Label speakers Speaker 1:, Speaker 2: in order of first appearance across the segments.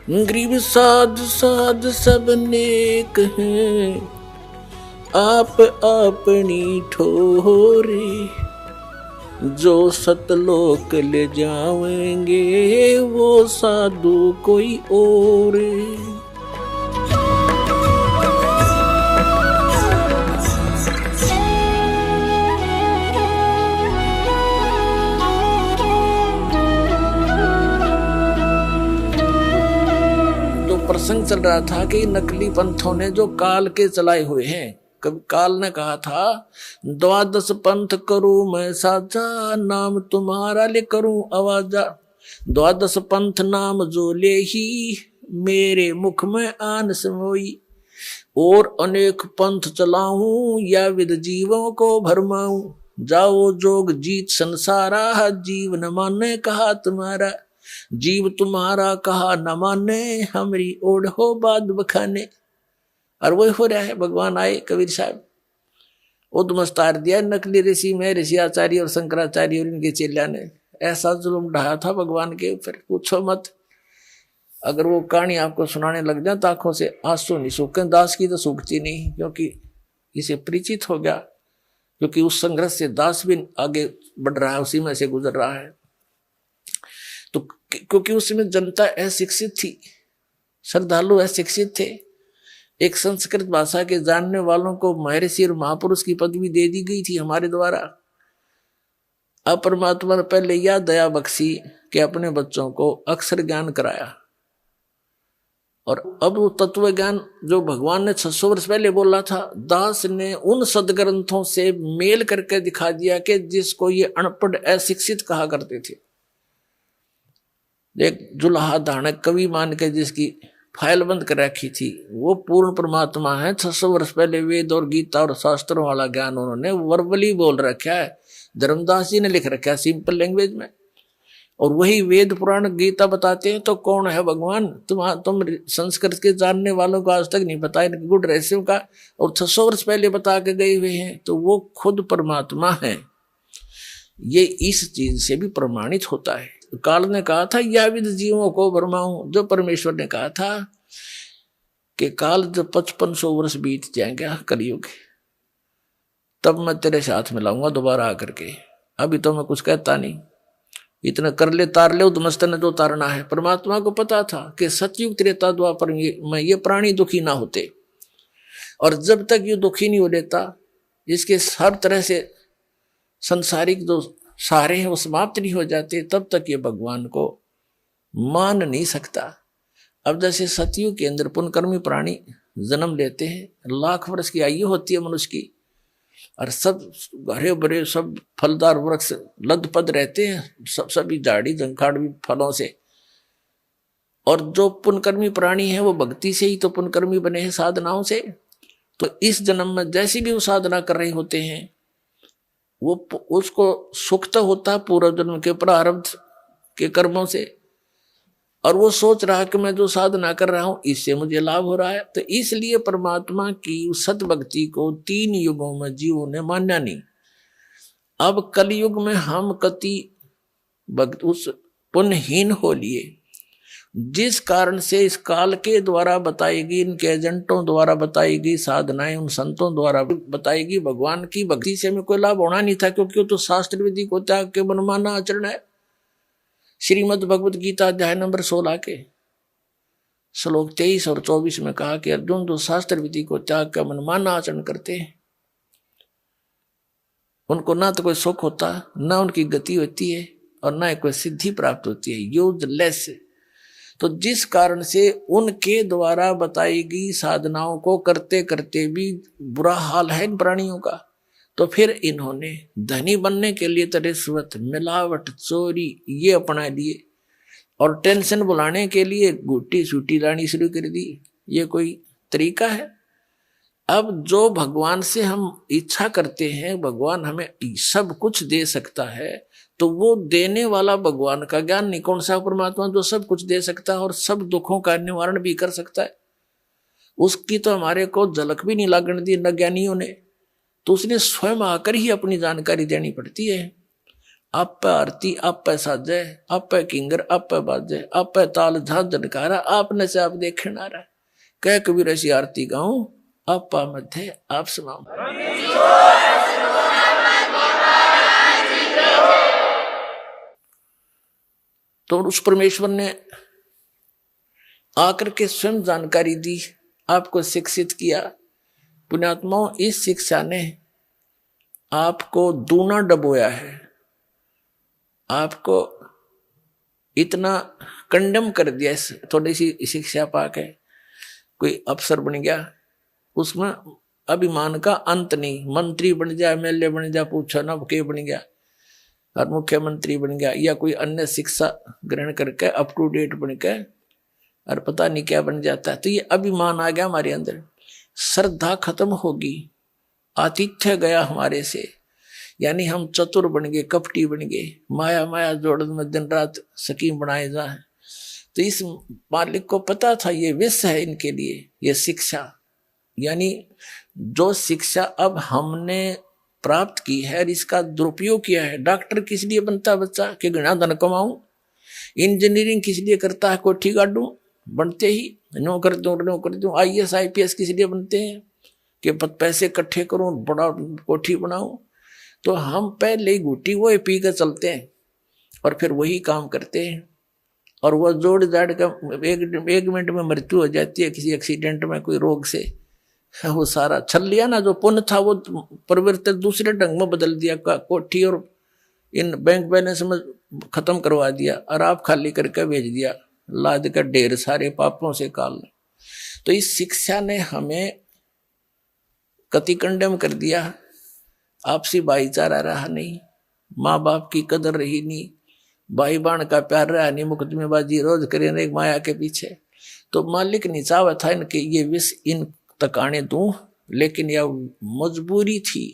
Speaker 1: गरीब साध साध सब नेक हैं, आप अपनी ठोरे, जो सतलोक ले जाएंगे वो साधु कोई और। प्रसंग चल रहा था कि नकली पंथों ने जो काल के चलाए हुए हैं, कभी काल ने कहा था 12 पंथ करूं मैं साजा, नाम तुम्हारा ले करूं आवाजा। 12 पंथ नाम जो ले ही, मेरे मुख में आन समोई। और अनेक पंथ चलाऊं, या विद जीवों को भरमाऊं। जाओ जोग जीत संसारा, जीव न माने कहा तुम्हारा। जीव तुम्हारा कहा न माने, हमारी ओढ़ हो बाद बखाने। और वही हो रहा है। भगवान आए, कबीर साहब उद्मस्तार दिया नकली ऋषि में, ऋषि आचार्य और शंकराचार्य और इनके चेलिया ने ऐसा जुल्म ढाया था भगवान के ऊपर, पूछो मत। अगर वो कहानी आपको सुनाने लग जाए तो आंखों से आंसू नहीं सूखे। दास की तो सूखती नहीं, क्योंकि इसे परिचित हो गया, क्योंकि उस संघर्ष से दास भी आगे बढ़ रहा है, उसी में से गुजर रहा है। तो क्योंकि उसमें जनता अशिक्षित थी, श्रद्धालु अशिक्षित थे। एक संस्कृत भाषा के जानने वालों को महर्षि और महापुरुष की पदवी दे दी गई थी हमारे द्वारा। अब परमात्मा ने पहले यह दया बख्शी कि अपने बच्चों को अक्षर ज्ञान कराया, और अब वो तत्व ज्ञान जो भगवान ने 600 वर्ष पहले बोला था, दास ने उन सदग्रंथों से मेल करके दिखा दिया कि जिसको ये अनपढ़ अशिक्षित कहा करते थे। एक जुलाहा धानक कवि मान के जिसकी फाइल बंद कर रखी थी, वो पूर्ण परमात्मा है। 600 वर्ष पहले वेद और गीता और शास्त्रों वाला ज्ञान उन्होंने वर्बली बोल रखा है। धर्मदास जी ने लिख रखा है सिंपल लैंग्वेज में, और वही वेद पुराण गीता बताते हैं। तो कौन है भगवान? तुम संस्कृत के जानने वालों को आज तक नहीं पता है गुड़ रहस्यों का, और 600 वर्ष पहले बता के गए हुए हैं। तो वो खुद परमात्मा है। ये इस चीज से भी प्रमाणित होता है। काल ने कहा था या विद जीवों को भरमाऊं, जो परमेश्वर ने कहा था कि काल जब 5500 वर्ष बीत जाएंगे कलयुग, तब मैं तेरे साथ मिलाऊंगा दोबारा आकर के। अभी तो मैं कुछ कहता नहीं, इतना कर ले तार ले, उद्मस्त ने तो तारना है। परमात्मा को पता था कि सतयुग त्रेता द्वापर में ये प्राणी दुखी ना होते, और जब तक ये दुखी नहीं हो लेता, इसके हर तरह से संसारिक जो सारे हैं वो समाप्त नहीं हो जाते, तब तक ये भगवान को मान नहीं सकता। अब जैसे सतयुग के अंदर पुण्यकर्मी प्राणी जन्म लेते हैं, 1,00,000 वर्ष की आयु होती है मनुष्य की, और सब हरे भरे सब फलदार वृक्ष लदपद रहते हैं, सभी झाड़ी जंखाड़ भी फलों से। और जो पुण्यकर्मी प्राणी है वो भक्ति से ही तो पुण्यकर्मी बने हैं, साधनाओं से। तो इस जन्म में जैसी भी वो साधना कर रहे होते हैं, वो उसको सुख तो होता पूर्व जन्म के प्रारब्ध के कर्मों से, और वो सोच रहा है कि मैं जो साधना कर रहा हूं इससे मुझे लाभ हो रहा है। तो इसलिए परमात्मा की सत भक्ति को 3 युगों में जीवों ने मान्या नहीं। अब कलयुग में हम कति भक्त उस पुण्यहीन हो लिए, जिस कारण से इस काल के द्वारा बताएगी, इनके एजेंटों द्वारा बताएगी साधनाएं, उन संतों द्वारा बताएगी, भगवान की भक्ति से हमें कोई लाभ होना नहीं था, क्योंकि वो तो शास्त्र विधि को त्याग के मनमाना आचरण है। श्रीमद् भगवत गीता अध्याय नंबर 16 के श्लोक 23 और 24 में कहा कि अर्जुन जो शास्त्र विधि को त्याग कर मनमाना आचरण करते हैं, उनको ना तो कोई सुख होता, ना उनकी गति होती है, और ना कोई सिद्धि प्राप्त होती है, यूजलेस। तो जिस कारण से उनके द्वारा बताई गई साधनाओं को करते करते भी बुरा हाल है इन प्राणियों का, तो फिर इन्होंने धनी बनने के लिए तो रिश्वत, मिलावट, चोरी ये अपना लिए, और टेंशन बुलाने के लिए गुट्टी सूटी लानी शुरू कर दी। ये कोई तरीका है? अब जो भगवान से हम इच्छा करते हैं भगवान हमें सब कुछ दे सकता है, तो वो देने वाला भगवान का ज्ञान नहीं, कौन सा परमात्मा जो सब कुछ दे सकता है और सब दुखों का निवारण भी कर सकता है, उसकी तो हमारे को झलक भी नहीं लागण दी न ज्ञानियों ने। तो उसने स्वयं आकर ही अपनी जानकारी देनी पड़ती है। आप पे आरती आप पे साजे, आप पे किंगर आप पे बाजे, आप पे ताल झांझ झनकारा, आपने से आप देखने आ रहा है। कह कबीर ऐसी आरती गाऊं आप पा मध्य आप सुनाऊं। तो उस परमेश्वर ने आकर के स्वयं जानकारी दी, आपको शिक्षित किया। पुण्यात्माओं, इस शिक्षा ने आपको दूना डबोया है, आपको इतना कंडम कर दिया। इस थोड़ी सी शिक्षा पाके कोई अफसर बन गया, उसमें अभिमान का अंत नहीं। मंत्री बन जाए, एमएलए बन जाए, पूछो ना के बन गया, और मुख्यमंत्री बन गया, या कोई अन्य शिक्षा ग्रहण करके अप टू डेट बन के और पता नहीं क्या बन जाता है। तो ये अभिमान आ गया हमारे अंदर, श्रद्धा खत्म होगी, आतिथ्य गया हमारे से, यानी हम चतुर बन गए, कपटी बन गए, माया माया जोड़न में दिन रात सकीम बनाए जाए। तो इस मालिक को पता था ये विष है इनके लिए, ये शिक्षा, यानी जो शिक्षा अब हमने प्राप्त की है और इसका दुरुपयोग किया है। डॉक्टर किस लिए बनता है बच्चा? कि घना धन कमाऊं। इंजीनियरिंग किस लिए करता है? कोठी गाड़ूं, बनते ही नौकर दूं। IAS IPS किस लिए बनते हैं? कि पैसे इकट्ठे करूं, बड़ा कोठी बनाऊं। तो हम पहले ही घुटी वो पी कर चलते हैं और फिर वही काम करते हैं, और वह जोड़ जाड़ कर एक मिनट में मृत्यु हो जाती है किसी एक्सीडेंट में, कोई रोग से। वो सारा छल लिया ना, जो पुण्य था वो परिवर्तित दूसरे ढंग में बदल दिया, कोठी और इन बैंक बैलेंस में खत्म करवा दिया, और आप खाली करके भेज दिया, लाद कर ढेर सारे पापों से काल। तो इस शिक्षा ने हमें कति कंडेम कर दिया। आपसी भाईचारा रहा नहीं, माँ बाप की कदर रही नहीं, भाई बहन का प्यार रहा नहीं, मुकदमेबाजी रोज करे माया के पीछे। तो मालिक ने चाहा था इनके ये विष इन तक आने दूं, लेकिन यह मजबूरी थी।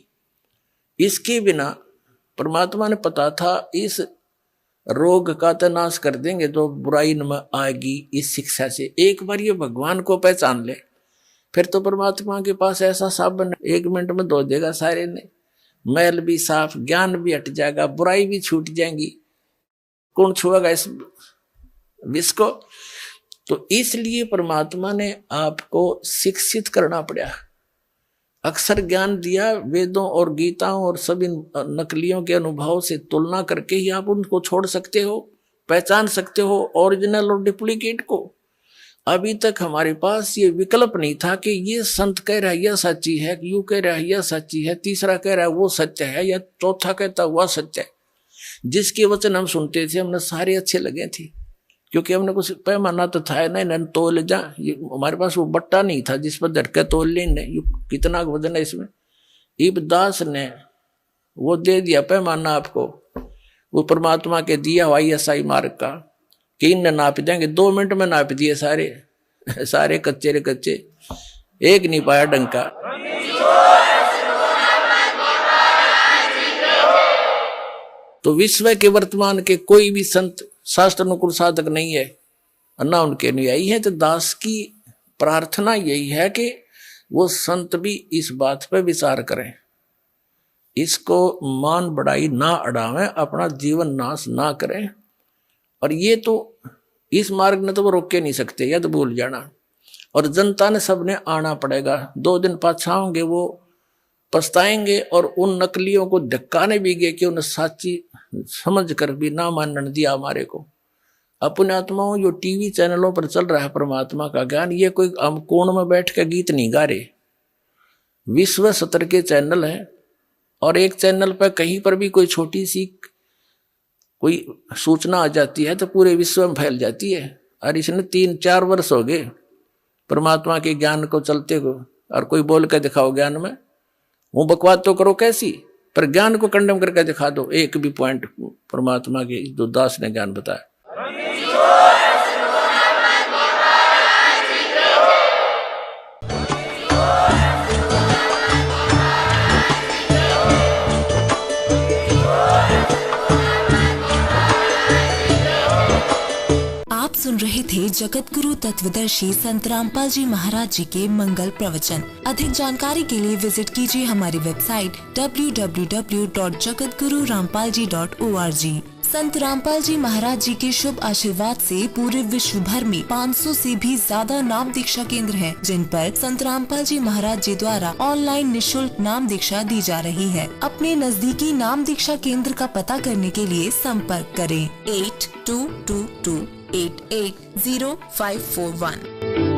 Speaker 1: इसके बिना परमात्मा ने पता था इस रोग का तो नाश कर देंगे जो बुराई में आएगी इस शिक्षा से। एक बार ये भगवान को पहचान ले, फिर तो परमात्मा के पास ऐसा साबन 1 मिनट में धो देगा सारे ने, मैल भी साफ, ज्ञान भी हट जाएगा, बुराई भी छूट जाएंगी। कौन छुएगा इस विष को? तो इसलिए परमात्मा ने आपको शिक्षित करना पड़ा, अक्षर ज्ञान दिया। वेदों और गीताओं और सभी नकलियों के अनुभव से तुलना करके ही आप उनको छोड़ सकते हो, पहचान सकते हो ओरिजिनल और डुप्लीकेट को। अभी तक हमारे पास ये विकल्प नहीं था कि ये संत कह रहा है यह सच्ची है, यू कह रहा है यह सच्ची है, तीसरा कह रहा है वो सत्य है, या चौथा कहता वह सत्य है। जिसके वचन हम सुनते थे हमने सारे अच्छे लगे थे, क्योंकि हमने कुछ पैमाना तो था नहीं तोल जा, हमारे पास वो बट्टा नहीं था जिस पर धड़के तोल लेने कितना वजन है इसमें। इबदास ने वो दे दिया पैमाना आपको, वो परमात्मा के दिया हुआ ISI मार्ग का, कि इन नाप देंगे। 2 मिनट में नाप दिए सारे कच्चे रे कच्चे, एक नहीं पाया डंका। तो विश्व के वर्तमान के कोई भी संत शास्त्र अनुकूल साधक नहीं है, ना उनके अनुयायी है। तो दास की प्रार्थना यही है कि वो संत भी इस बात पे विचार करें, इसको मान बढ़ाई ना अड़ावें, अपना जीवन नाश ना करें। और ये तो इस मार्ग ने तो वो रोक के नहीं सकते, या तो भूल जाना। और जनता ने सबने आना पड़ेगा। 2 दिन पाछाओंगे वो पछताएंगे, और उन नकलियों को धक्काने भी गए कि उन्हें साची समझ कर भी ना मानने दिया हमारे को। अपने आत्माओं जो टीवी चैनलों पर चल रहा है परमात्मा का ज्ञान, ये कोई हम कोण में बैठ के गीत नहीं गा रहे। विश्व स्तर के चैनल हैं, और एक चैनल पर कहीं पर भी कोई छोटी सी कोई सूचना आ जाती है तो पूरे विश्व में फैल जाती है। और इसने 3-4 वर्ष हो गए परमात्मा के ज्ञान को चलते को, और कोई बोल के दिखाओ ज्ञान में, वो बकवास तो करो कैसी, पर ज्ञान को कंडम करके दिखा दो एक भी पॉइंट परमात्मा के जो दास ने ज्ञान बताया।
Speaker 2: सुन रहे थे जगत गुरु तत्वदर्शी संत रामपाल जी महाराज जी के मंगल प्रवचन। अधिक जानकारी के लिए विजिट कीजिए हमारी वेबसाइट www.jagatgururampalji.org। संत रामपाल जी महाराज जी के शुभ आशीर्वाद से पूरे विश्व भर में 500 से भी ज्यादा नाम दीक्षा केंद्र हैं, जिन पर संत रामपाल जी महाराज जी द्वारा ऑनलाइन निशुल्क नाम दीक्षा दी जा रही है। अपने नजदीकी नाम दीक्षा केंद्र का पता करने के लिए संपर्क करें 8222880541।